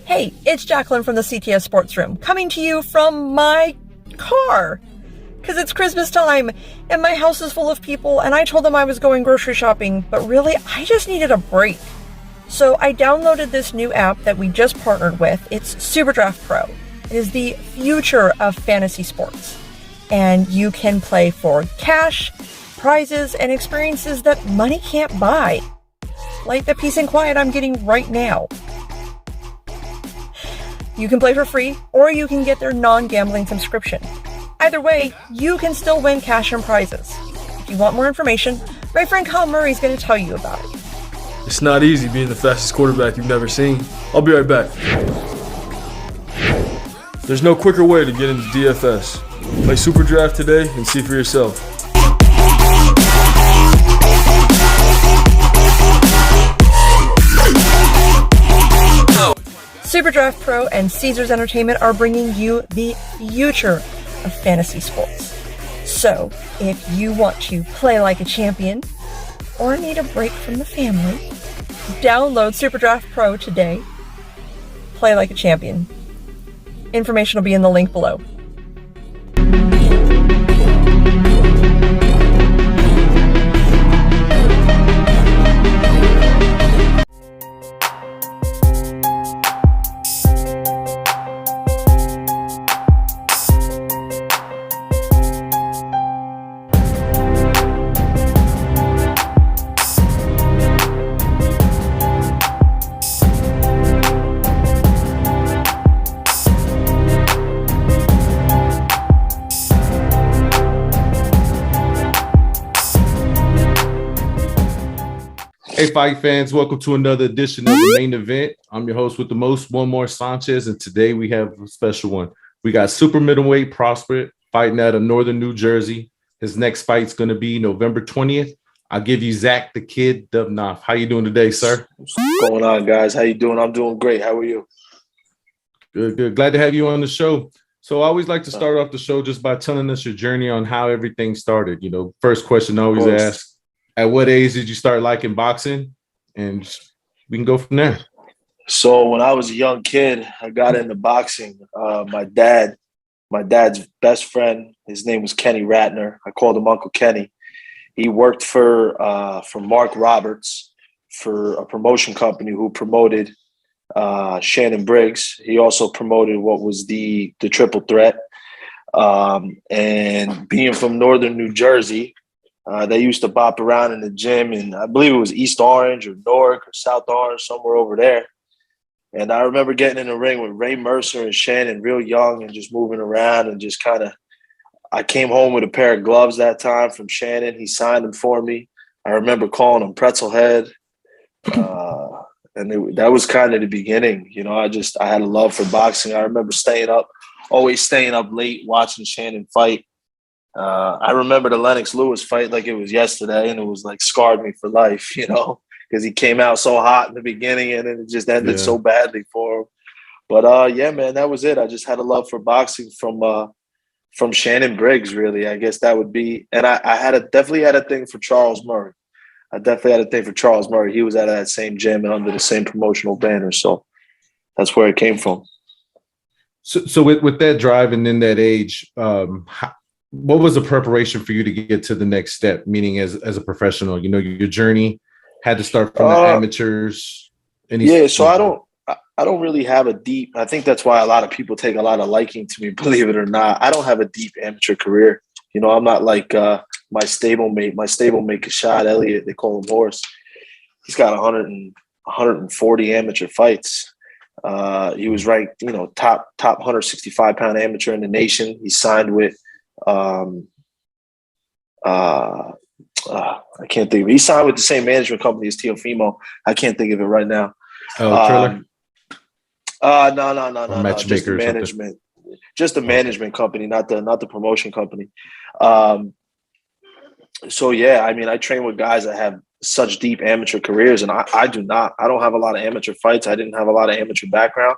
Hey, it's Jacqueline from the CTS Sports Room, coming to you from my car. Because it's Christmas time, and my house is full of people, and I told them I was going grocery shopping, but really, I just needed a break. So I downloaded this new app that we just partnered with. It's SuperDraft Pro. It is the future of fantasy sports. And you can play for cash, prizes, and experiences that money can't buy. Like the peace and quiet I'm getting right now. You can play for free, or you can get their non-gambling subscription. Either way, you can still win cash and prizes. If you want more information, my friend Kyle Murray is going to tell you about it. It's not easy being the fastest quarterback you've never seen. I'll be right back. There's no quicker way to get into DFS. Play Super Draft today and see for yourself. SuperDraft Pro and Caesars Entertainment are bringing you the future of fantasy sports. So, if you want to play like a champion or need a break from the family, download SuperDraft Pro today. Play like a champion. Information will be in the link below. Hey, fight fans, welcome to another edition of the main event. I'm your host with the most, One More Sanchez, and today we have a special one. We got super middleweight Prosper fighting out of Northern New Jersey. His next fight's going to be November 20th. I'll give you Zach the Kid Dubnoff. How you doing today, sir? What's going on, guys? How you doing? I'm doing great. How are you? Good, good. Glad to have you on the show. So I always like to start off the show just by telling us your journey on how everything started. You know, first question I always ask, at what age did you start liking boxing? And we can go from there. So when I was a young kid, I got into boxing. My dad's best friend, his name was Kenny Ratner. I called him Uncle Kenny. He worked for Mark Roberts for a promotion company who promoted Shannon Briggs. He also promoted what was the Triple Threat. And being from Northern New Jersey, they used to bop around in the gym, and I believe it was East Orange or Newark or South Orange, somewhere over there. And I remember getting in the ring with Ray Mercer and Shannon real young and just moving around and just kind of – I came home with a pair of gloves that time from Shannon. He signed them for me. I remember calling him Pretzel Head. That was kind of the beginning. You know, I had a love for boxing. I remember always staying up late watching Shannon fight. I remember the Lennox Lewis fight like it was yesterday, and it was like scarred me for life, you know, because he came out so hot in the beginning and then it just ended so badly for him. But yeah, man, that was it. I just had a love for boxing from Shannon Briggs, really. I guess that would be, and I definitely had a thing for Charles Murray. He was out of that same gym and under the same promotional banner, so that's where it came from. So with that drive and in that age, what was the preparation for you to get to the next step, meaning as a professional? You know, your journey had to start from the amateurs. So I don't really have a deep – I think that's why a lot of people take a lot of liking to me, believe it or not. I don't have a deep amateur career. You know, I'm not like my stablemate, Kashad Elliott, they call him Horse. He's got 140 amateur fights. He was ranked, you know, top 165-pound amateur in the nation. He signed with I can't think of it. He signed with the same management company as Teofimo. I can't think of it right now. Triller? No. Just the management. Just the management company, not the promotion company. So yeah, I mean, I train with guys that have such deep amateur careers, and I do not. I don't have a lot of amateur fights. I didn't have a lot of amateur background,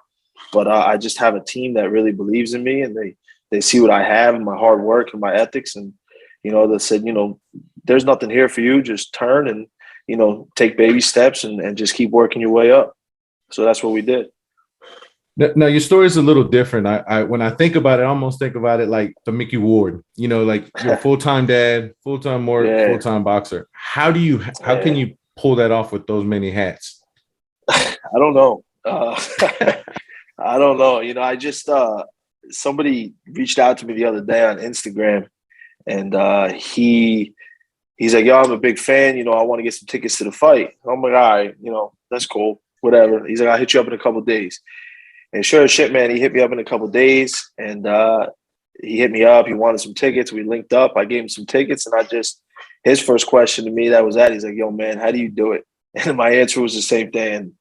but I just have a team that really believes in me, and they see what I have and my hard work and my ethics. And, you know, they said, you know, there's nothing here for you. Just turn and, you know, take baby steps and just keep working your way up. So that's what we did. Now your story is a little different. I when I think about it, I almost think about it like the Mickey Ward. You know, like you're a full-time dad, full-time work, Yeah, full-time boxer. How can yeah. you pull that off with those many hats? I don't know. I don't know. You know, I just somebody reached out to me the other day on Instagram, and he's like, "Yo, I'm a big fan. You know, I want to get some tickets to the fight." I'm like, "All right, you know, that's cool, whatever." He's like, "I'll hit you up in a couple of days." And sure as shit, man, he hit me up in a couple of days, and he hit me up. He wanted some tickets. We linked up. I gave him some tickets, and his first question to me that was that he's like, "Yo, man, how do you do it?" And my answer was the same thing.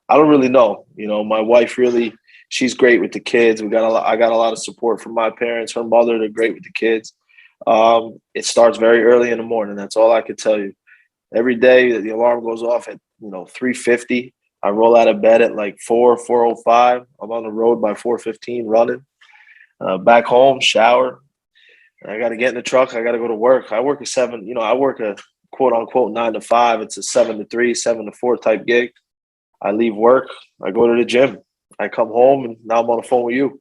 I don't really know. You know, my wife really, she's great with the kids. I got a lot of support from my parents. Her mother, they're great with the kids. It starts very early in the morning. That's all I could tell you. Every day the alarm goes off at 3:50. I roll out of bed at like 4:05. I'm on the road by 4:15 running. Back home, shower. I got to get in the truck. I got to go to work. I work I work a quote unquote 9 to 5. It's a 7 to 3, 7 to 4 type gig. I leave work. I go to the gym. I come home, and now I'm on the phone with you.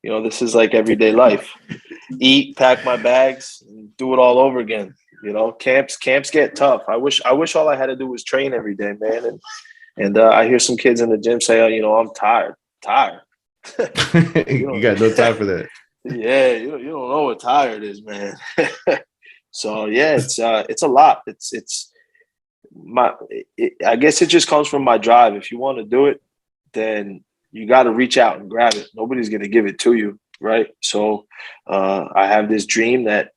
You know, this is like everyday life. Eat, pack my bags, and do it all over again. You know, camps get tough. I wish all I had to do was train every day, man. And I hear some kids in the gym say, "Oh, you know, I'm tired." You got no time for that. Yeah, you don't know what tired is, man. So yeah, it's a lot. I guess it just comes from my drive. If you want to do it, then you got to reach out and grab it. Nobody's going to give it to you, right? So I have this dream that,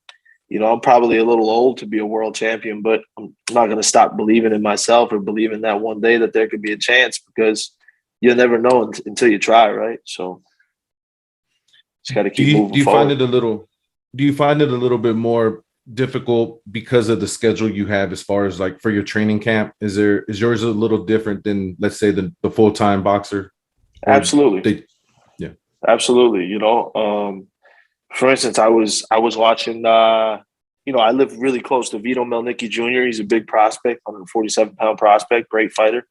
I'm probably a little old to be a world champion, but I'm not going to stop believing in myself or believing that one day that there could be a chance, because you'll never know until you try, right? So just got to keep moving Do you forward. do you find it a little bit more difficult because of the schedule you have as far as like for your training camp? Is yours a little different than, let's say, the full-time boxer? Absolutely. Absolutely. For instance, I was watching, I live really close to Vito Melnicki Jr. He's a big prospect, 147-pound prospect, great fighter.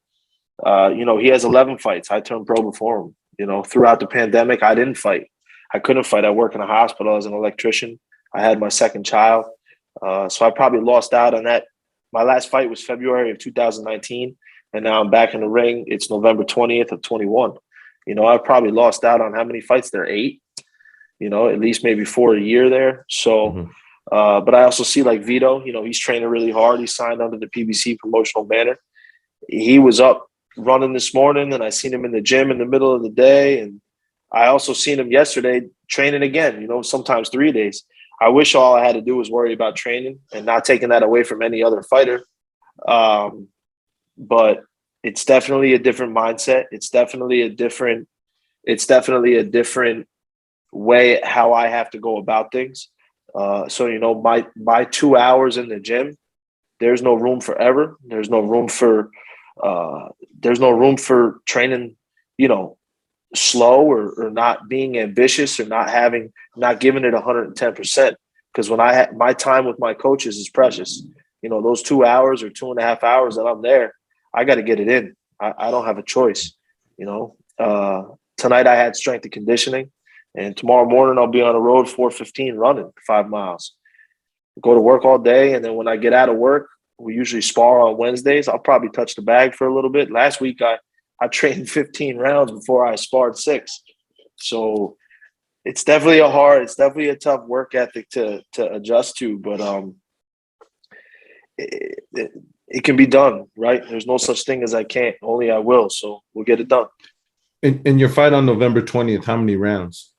He has 11 fights. I turned pro before him. Throughout the pandemic, I didn't fight. I couldn't fight. I work in a hospital as an electrician. I had my second child. So I probably lost out on that. My last fight was February of 2019, and now I'm back in the ring. It's November 20th of 21. I probably lost out on how many fights there? 8, at least maybe 4 a year there. So, but I also see like Vito, he's training really hard. He signed under the PBC promotional banner. He was up running this morning, and I seen him in the gym in the middle of the day. And I also seen him yesterday training again, sometimes 3 days. I wish all I had to do was worry about training and not taking that away from any other fighter. But it's definitely a different mindset. It's definitely a different way how I have to go about things. So my 2 hours in the gym, there's no room for error. There's no room for training, slow or not being ambitious or not giving it 110%. Because when my time with my coaches is precious. Those 2 hours or 2.5 hours that I'm there, I got to get it in. I don't have a choice. Tonight I had strength and conditioning, and tomorrow morning I'll be on the road 4:15 running 5 miles. Go to work all day, and then when I get out of work, we usually spar on Wednesdays. I'll probably touch the bag for a little bit. Last week I trained 15 rounds before I sparred 6. So it's definitely a tough work ethic to adjust to, but it can be done, right? There's no such thing as I can't, only I will. So we'll get it done. In your fight on November 20th, how many rounds?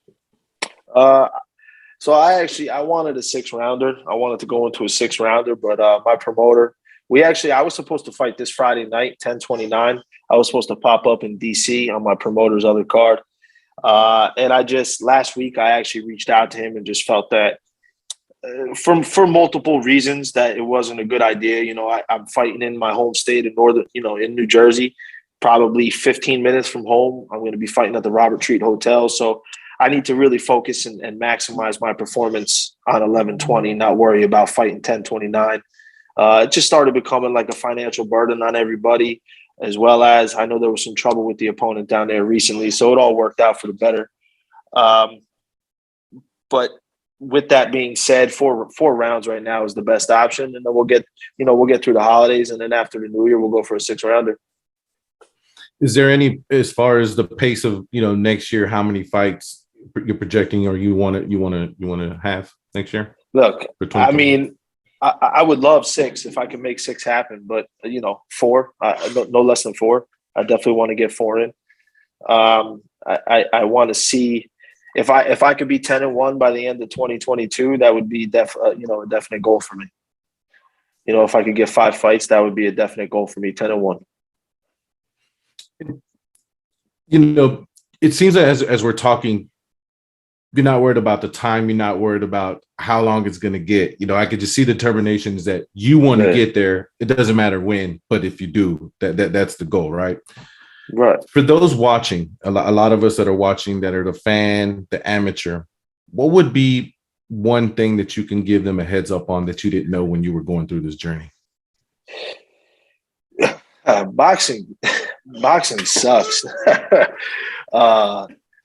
So I wanted a 6-rounder. I wanted to go into a 6-rounder, but my promoter, I was supposed to fight this Friday night, 10/29. I was supposed to pop up in DC on my promoter's other card. And last week, I actually reached out to him and just felt that for multiple reasons that it wasn't a good idea. I'm fighting in my home state in in New Jersey, probably 15 minutes from home. I'm going to be fighting at the Robert Treat Hotel. So I need to really focus and maximize my performance on 11/20, not worry about fighting 10/29. It just started becoming like a financial burden on everybody. as well as I know there was some trouble with the opponent down there recently. So it all worked out for the better. But with that being said, four rounds right now is the best option. And then we'll get through the holidays. And then after the new year, we'll go for a 6-rounder. Is there any, as far as the pace of, next year, how many fights you're projecting or you want to have next year? Look, I mean, I would love 6 if I can make 6 happen, but 4, no less than 4. I definitely want to get 4 in. I want to see if I could be 10-1 by the end of 2022, that would be a definite goal for me. If I could get 5 fights, that would be a definite goal for me, 10-1. It seems that as we're talking, you're not worried about the time. You're not worried about how long it's going to get. I could just see the determinations that you want to get there. It doesn't matter when, but if you do, that's the goal, right? Right. For those watching, a lot of us that are watching that are the fan, the amateur, what would be one thing that you can give them a heads up on that you didn't know when you were going through this journey? Boxing sucks.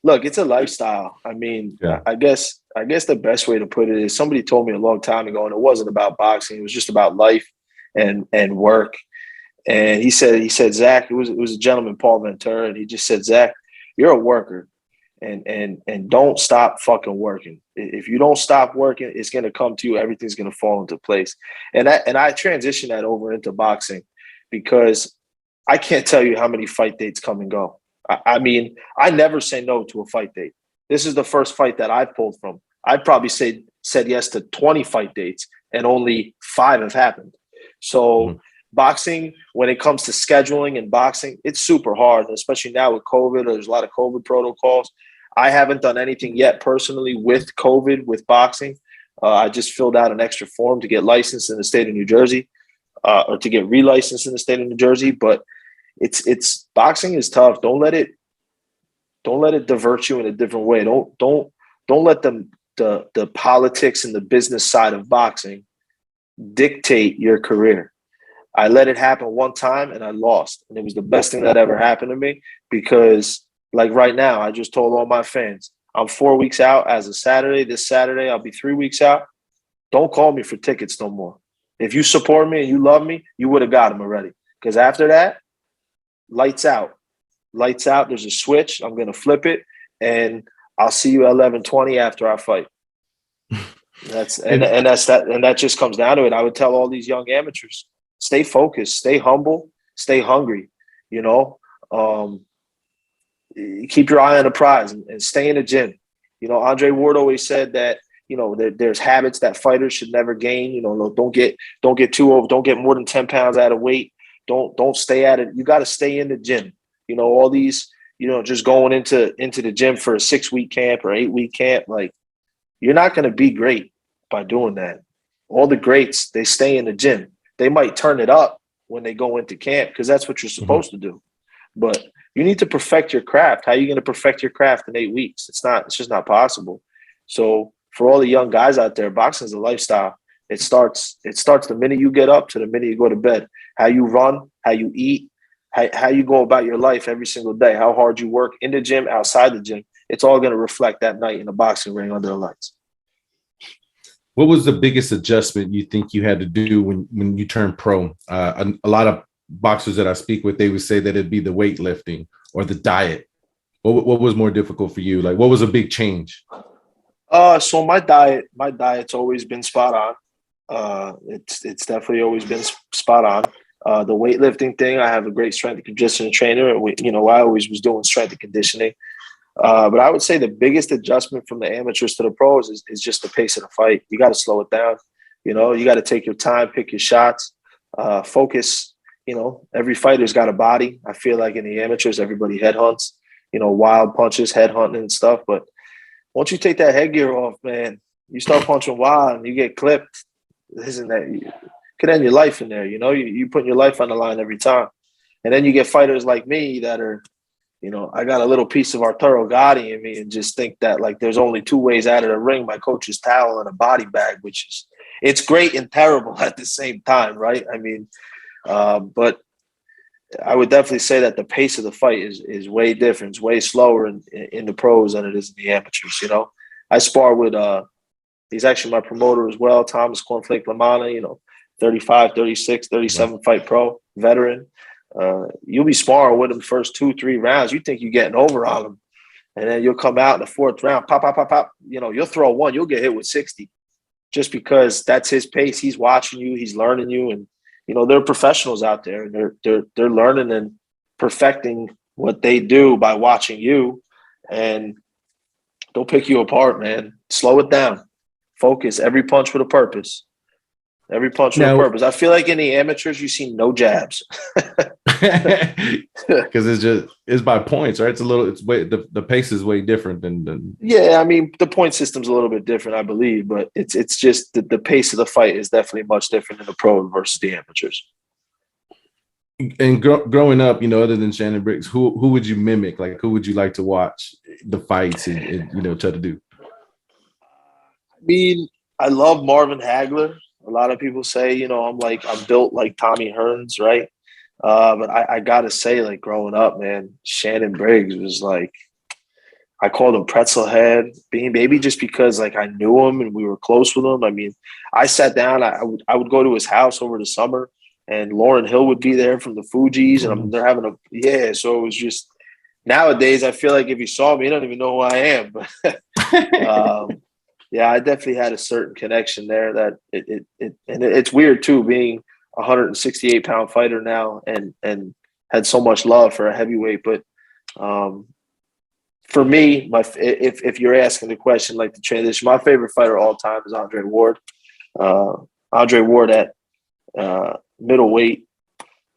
Look, it's a lifestyle. I mean, yeah. I guess the best way to put it is somebody told me a long time ago, and it wasn't about boxing. It was just about life and work. And he said, Zach, it was a gentleman, Paul Ventura, and he just said, Zach, you're a worker, and don't stop fucking working. If you don't stop working, it's gonna come to you. Everything's gonna fall into place. And I transitioned that over into boxing because I can't tell you how many fight dates come and go. I mean, I never say no to a fight date. This is the first fight that I've pulled from. I'd probably said yes to 20 fight dates, and only 5 have happened. So boxing, when it comes to scheduling and boxing, it's super hard, especially now with COVID. There's a lot of COVID protocols. I haven't done anything yet personally with COVID, with boxing. I just filled out an extra form to get licensed in the state of New Jersey, or to get relicensed in the state of New Jersey. But it's boxing is tough. Don't let it divert you in a different way. Don't let the politics and the business side of boxing dictate your career. I let it happen one time and I lost. And it was the best thing that ever happened to me because, like right now, I just told all my fans, I'm 4 weeks out as of Saturday. This Saturday, I'll be 3 weeks out. Don't call me for tickets no more. If you support me and you love me, you would have got them already. Because after that, lights out. Lights out. There's a switch. I'm going to flip it. And I'll see you at 11:20 after I fight. That just comes down to it. I would tell all these young amateurs, stay focused, stay humble, stay hungry, keep your eye on the prize and stay in the gym. Andre Ward always said that, there's habits that fighters should never gain. Don't get too over, don't get more than 10 pounds out of weight. Don't stay at it. You got to stay in the gym. All these, just going into the gym for a 6-week camp or 8-week camp, like you're not going to be great by doing that. All the greats, they stay in the gym. They might turn it up when they go into camp because that's what you're supposed to do. But you need to perfect your craft. How are you going to perfect your craft in 8 weeks? It's just not possible. So for all the young guys out there, boxing is a lifestyle. It starts the minute you get up to the minute you go to bed. How you run, how you eat, how you go about your life every single day, how hard you work in the gym, outside the gym. It's all going to reflect that night in the boxing ring under the lights. What was the biggest adjustment you think you had to do when you turned pro? A lot of boxers that I speak with, they would say that it'd be the weightlifting or the diet. What was more difficult for you? Like, what was a big change? So my diet's always been spot on. It's definitely always been spot on. The weightlifting thing, I have a great strength and conditioning trainer, and I always was doing strength and conditioning. But I would say the biggest adjustment from the amateurs to the pros is just the pace of the fight. You got to slow it down. You got to take your time, pick your shots, focus. Every fighter's got a body. I feel like in the amateurs, everybody headhunts, wild punches, headhunting and stuff. But once you take that headgear off, man, you start punching wild and you get clipped. Isn't that you could end your life in there? You put your life on the line every time. And then you get fighters like me that are, I got a little piece of Arturo Gatti in me and just think that like there's only 2 ways out of the ring, my coach's towel and a body bag, it's great and terrible at the same time, right? I mean, but I would definitely say that the pace of the fight is way different. It's way slower in the pros than it is in the amateurs. You know, I spar with he's actually my promoter as well, Thomas Cornflake Lamana. You know, 35, 36, 37 fight pro veteran. You'll be sparring with him first 2-3 rounds. You think you're getting over on him, and then you'll come out in the fourth round, pop, pop, pop, pop. You know, you'll throw one, you'll get hit with 60, just because that's his pace. He's watching you, he's learning you, and you know, there are professionals out there, and they're learning and perfecting what they do by watching you, and they'll pick you apart, man. Slow it down. Focus. Every punch with a purpose. Every punch with a purpose. I feel like in the amateurs, you see no jabs. Because it's by points, right? The pace is way different than. Yeah, I mean, the point system's a little bit different, I believe, but it's just the pace of the fight is definitely much different in the pro versus the amateurs. And growing up, you know, other than Shannon Briggs, who would you mimic? Like, who would you like to watch the fights and you know, try to do? I mean, I love Marvin Hagler. A lot of people say, you know, I'm built like Tommy Hearns, right? But I gotta say, like, growing up, man, Shannon Briggs was like, I called him Pretzel Head, Bean Baby, just because like I knew him and we were close with him. I mean, I sat down, I would go to his house over the summer, and Lauryn Hill would be there from the Fugees, and they're having so it was just, nowadays I feel like if you saw me, you don't even know who I am. But yeah, I definitely had a certain connection there that it's weird too, being a 168-pound fighter now and had so much love for a heavyweight. But for me, if you're asking the question, like the transition, my favorite fighter of all time is Andre Ward. Andre Ward at middleweight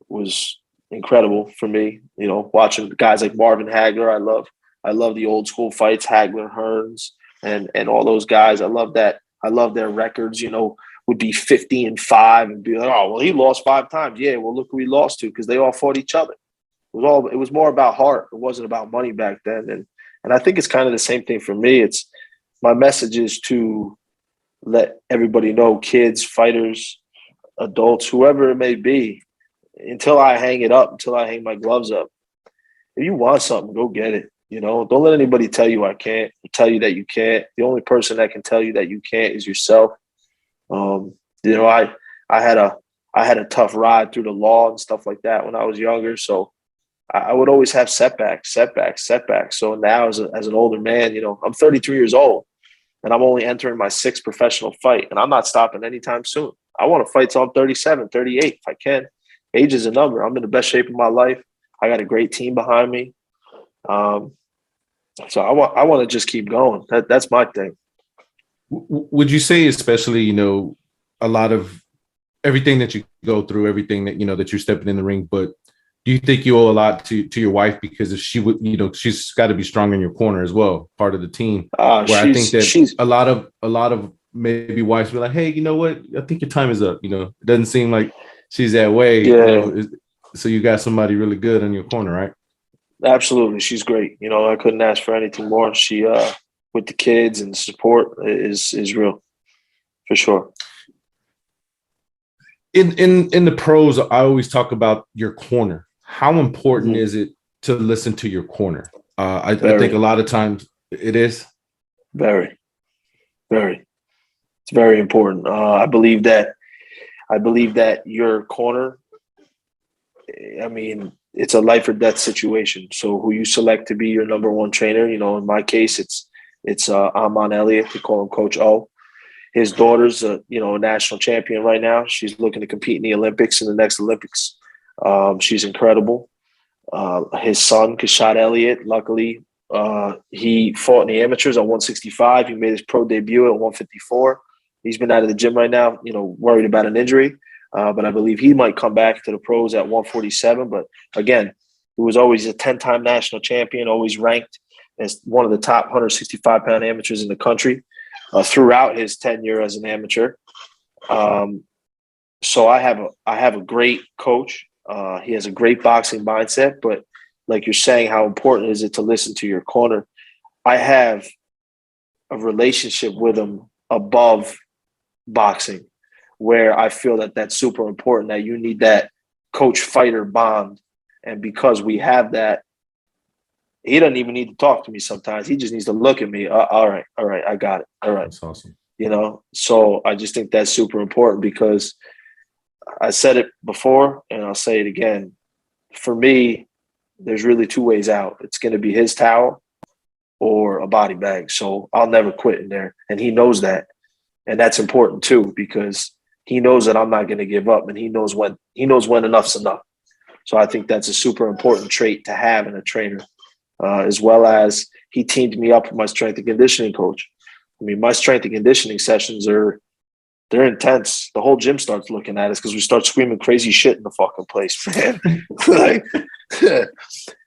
was incredible for me. You know, watching guys like Marvin Hagler, I love the old school fights, Hagler, Hearns, and all those guys. I love that. I love their records, you know, would be 50-5 and be like, oh, well, he lost 5 times. Yeah, well, look who he lost to, because they all fought each other. It was more about heart. It wasn't about money back then. And I think it's kind of the same thing for me. It's my message is to let everybody know, kids, fighters, adults, whoever it may be, until I hang it up, until I hang my gloves up. If you want something, go get it. You know, don't let anybody tell you I can't, tell you that you can't. The only person that can tell you that you can't is yourself. You know, I had a tough ride through the law and stuff like that when I was younger. So I would always have setbacks. So now as an older man, you know, I'm 33 years old and I'm only entering my 6th professional fight, and I'm not stopping anytime soon. I want to fight till I'm 37, 38 if I can. Age is a number. I'm in the best shape of my life. I got a great team behind me. So I want to just keep going. That's my thing. Would you say, especially, you know, a lot of everything that you go through, everything that, you know, that you're stepping in the ring, but do you think you owe a lot to your wife? Because if she would, you know, she's got to be strong in your corner as well, part of the team. Where I think that a lot of maybe wives be like, hey, you know what? I think your time is up. You know, it doesn't seem like she's that way. Yeah. You know, so you got somebody really good in your corner, right? Absolutely. She's great. You know, I couldn't ask for anything more. She, with the kids and support is real, for sure. In the pros, I always talk about your corner. How important is it to listen to your corner? I think a lot of times it is. Very, very. It's very important. I believe that your corner, I mean, it's a life or death situation. So who you select to be your number one trainer, you know, in my case, it's Amon Elliott. We call him Coach O. His daughter's a national champion right now. She's looking to compete in the Olympics, in the next Olympics. She's incredible. His son, Kashad Elliott, luckily, he fought in the amateurs at 165. He made his pro debut at 154. He's been out of the gym right now, you know, worried about an injury. But I believe he might come back to the pros at 147. But again, he was always a 10-time national champion, always ranked as one of the top 165-pound amateurs in the country throughout his tenure as an amateur. So I have a great coach. He has a great boxing mindset. But like you're saying, how important is it to listen to your corner? I have a relationship with him above boxing, where I feel that that's super important, that you need that coach-fighter bond And because we have that, he doesn't even need to talk to me sometimes. He just needs to look at me. All right, I got it. All right. That's awesome. So I just think that's super important because I said it before and I'll say it again. For me, there's really two ways out. It's going to be his towel or a body bag. So I'll never quit in there. And he knows that. And that's important too, because he knows that I'm not going to give up, and he knows when enough's enough. So I think that's a super important trait to have in a trainer, as well as he teamed me up with my strength and conditioning coach. I mean, my strength and conditioning sessions they're intense. The whole gym starts looking at us because we start screaming crazy shit in the fucking place, man.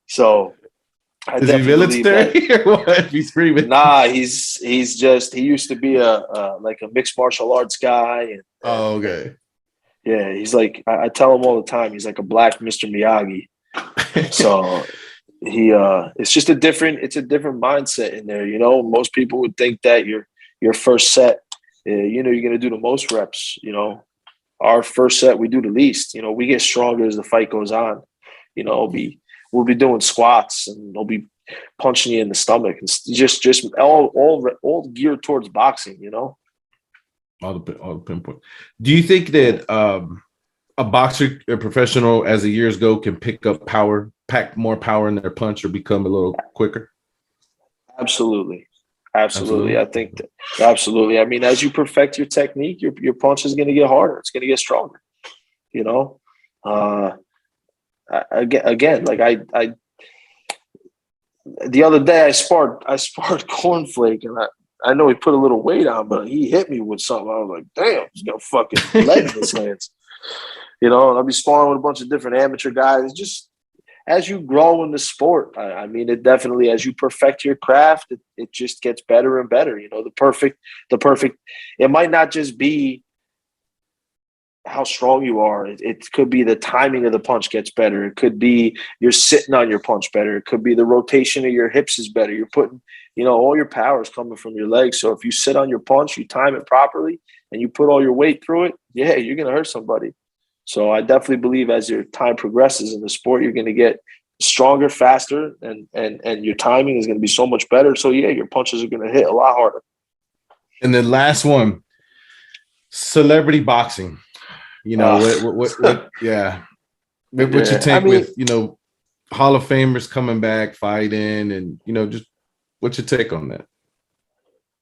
So I is he military or what? He's screaming. Nah, he used to be a mixed martial arts guy. Oh, okay. Yeah, he's like, I tell him all the time, he's like a black Mr. Miyagi. So it's just a different mindset in there. Most people would think that your first set, you're going to do the most reps. Our first set, we do the least. We get stronger as the fight goes on. We'll be doing squats and they'll be punching you in the stomach. It's just all geared towards boxing. All the pinpoint. Do you think that a boxer, a professional, as the years go, can pack more power in their punch or become a little quicker? Absolutely. I think that, absolutely. I mean, as you perfect your technique, your punch is going to get harder. It's going to get stronger. Again, like I the other day I sparred Cornflake, and I know he put a little weight on, but he hit me with something. I was like, damn, he's got fucking lead in his hands. And I'll be sparring with a bunch of different amateur guys. It's just as you grow in the sport, I mean, it definitely, as you perfect your craft, it just gets better and better. The perfect, it might not just be how strong you are. It could be the timing of the punch gets better. It could be you're sitting on your punch better. It could be the rotation of your hips is better. You're putting, all your power is coming from your legs. So if you sit on your punch, you time it properly, and you put all your weight through it, yeah, you're going to hurt somebody. So I definitely believe as your time progresses in the sport, you're going to get stronger, faster, and your timing is going to be so much better. So yeah, your punches are going to hit a lot harder. And then last one, celebrity boxing. What yeah. What you take with, Hall of Famers coming back, fighting, and, just what's your take on that?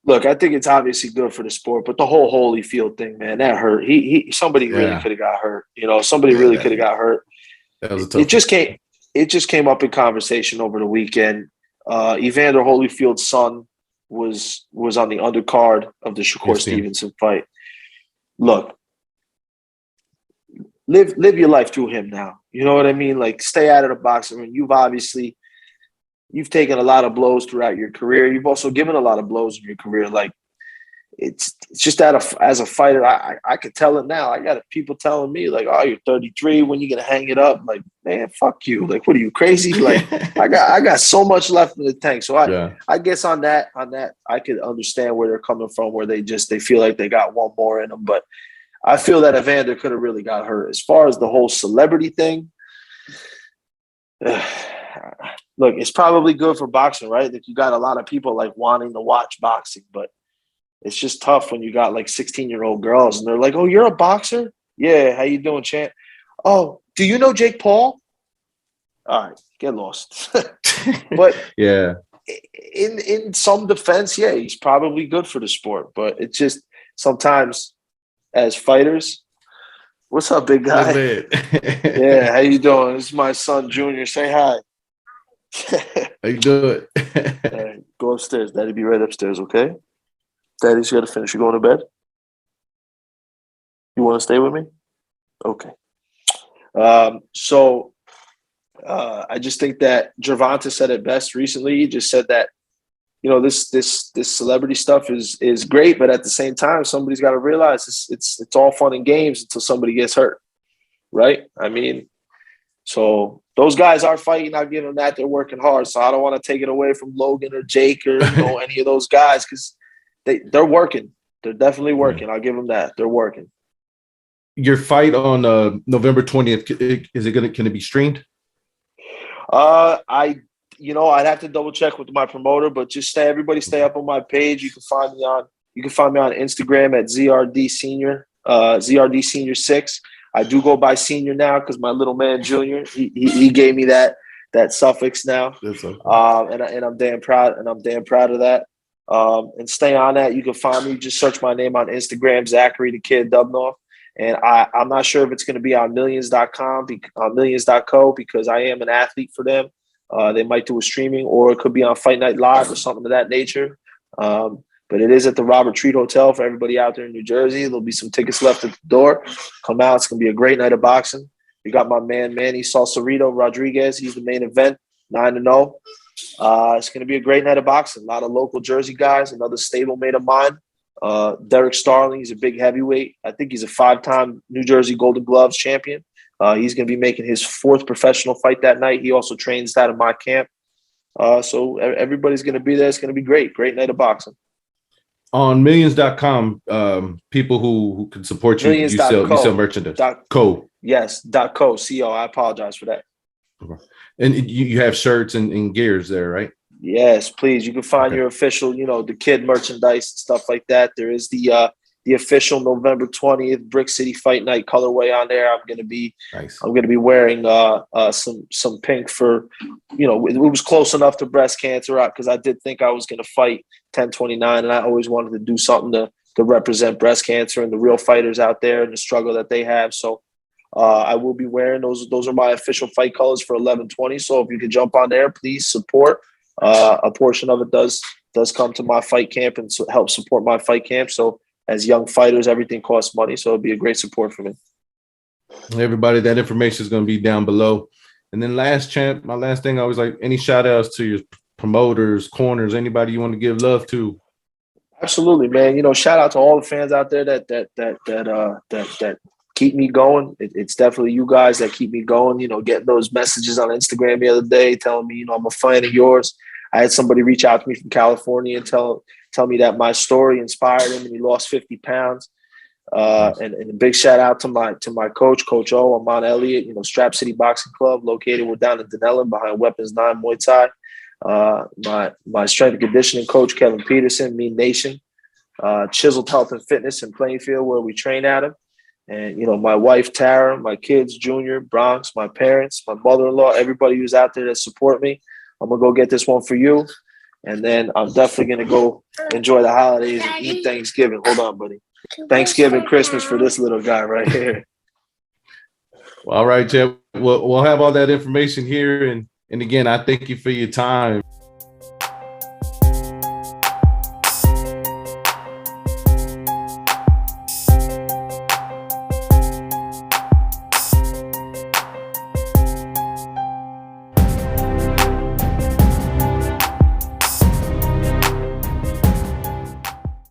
Look, I think it's obviously good for the sport, but the whole Holyfield thing, man, that hurt. Somebody really could have got hurt. Somebody really could have got hurt. That was a tough it just came up in conversation over the weekend. Evander Holyfield's son was on the undercard of the Shakur Stevenson fight. Look, live your life through him now. You know what I mean? Like, stay out of the boxing ring. You've taken a lot of blows throughout your career. You've also given a lot of blows in your career. Like, it's just that as a fighter, I could tell it now. I got people telling me, like, oh, you're 33. When you going to hang it up? Like, man, fuck you. Like, what are you, crazy? Like, I got so much left in the tank. So I guess on that, I could understand where they're coming from, where they feel like they got one more in them. But I feel that Evander could have really got hurt. As far as the whole celebrity thing, look, it's probably good for boxing, right? Like, you got a lot of people like wanting to watch boxing, but it's just tough when you got like 16-year-old girls and they're like, "Oh, you're a boxer? Yeah, how you doing, champ? Oh, do you know Jake Paul?" All right, get lost. But yeah, in some defense, yeah, he's probably good for the sport, but it's just sometimes as fighters, what's up, big guy? Yeah, how you doing? This is my son, Junior. Say hi. How you doing? All right, go upstairs. Daddy be right upstairs, okay? Daddy's got to finish. You going to bed? You want to stay with me? Okay. So I just think that Gervonta said it best recently. He just said that, this celebrity stuff is great, but at the same time, somebody's got to realize it's all fun and games until somebody gets hurt, right? I mean, so those guys are fighting. I'll give them that. They're working hard. So I don't want to take it away from Logan or Jake or any of those guys, because they're working. They're definitely working. I'll give them that. They're working. Your fight on November 20th, can it be streamed? I'd have to double check with my promoter, but just everybody stay up on my page. You can find me on Instagram at ZRD Senior, ZRD Senior 6. I do go by Senior now because my little man Junior, he gave me that suffix now. That's okay. And I'm damn proud of that. And stay on that. You can find me. Just search my name on Instagram, Zachary the Kid Dubnoff. And I'm not sure if it's going to be on millions.com, millions.co, because I am an athlete for them. They might do a streaming, or it could be on Fight Night Live or something of that nature. But it is at the Robert Treat Hotel for everybody out there in New Jersey. There'll be some tickets left at the door. Come out. It's going to be a great night of boxing. We got my man, Manny Salcerito Rodriguez. He's the main event, 9-0. It's going to be a great night of boxing. A lot of local Jersey guys. Another stablemate of mine, Derek Starling. He's a big heavyweight. I think he's a 5-time New Jersey Golden Gloves champion. He's going to be making his 4th professional fight that night. He also trains out of my camp. So everybody's going to be there. It's going to be great. Great night of boxing. On millions.com, people who can support you, you sell merchandise. Co. Yes, .co, C-O. I apologize for that. And you have shirts and gears there, right? Yes, please. You can find your official, the kid merchandise and stuff like that. There is the official November 20th Brick City Fight Night colorway on there. I'm gonna be wearing some pink for, it was close enough to breast cancer because I did think I was gonna fight 10/29, and I always wanted to do something to represent breast cancer and the real fighters out there and the struggle that they have. So I will be wearing those. Those are my official fight colors for 11/20. So if you could jump on there, please support. A portion of it does come to my fight camp and help support my fight camp. So as young fighters, everything costs money. So it'd be a great support for me. Everybody, that information is going to be down below. And then my last thing, I was like, any shout outs to your promoters, corners, anybody you want to give love to? Absolutely, man. Shout out to all the fans out there that keep me going. It's definitely you guys that keep me going. Getting those messages on Instagram the other day telling me, I'm a fan of yours. I had somebody reach out to me from California and tell me that my story inspired him and he lost 50 pounds. And a big shout out to my coach, Coach O, Amon Elliott, Strap City Boxing Club, located down in Denellen behind Weapons 9 Muay Thai. My strength and conditioning coach, Kevin Peterson, Mean Nation, Chiseled Health and Fitness in Plainfield, where we train at him. And, my wife, Tara, my kids, Junior, Bronx, my parents, my mother-in-law, everybody who's out there that support me. I'm going to go get this one for you. And then I'm definitely going to go enjoy the holidays and eat Thanksgiving. Hold on, buddy. Thanksgiving, Christmas for this little guy right here. Well, all right, Jeff. We'll have all that information here. And again, I thank you for your time.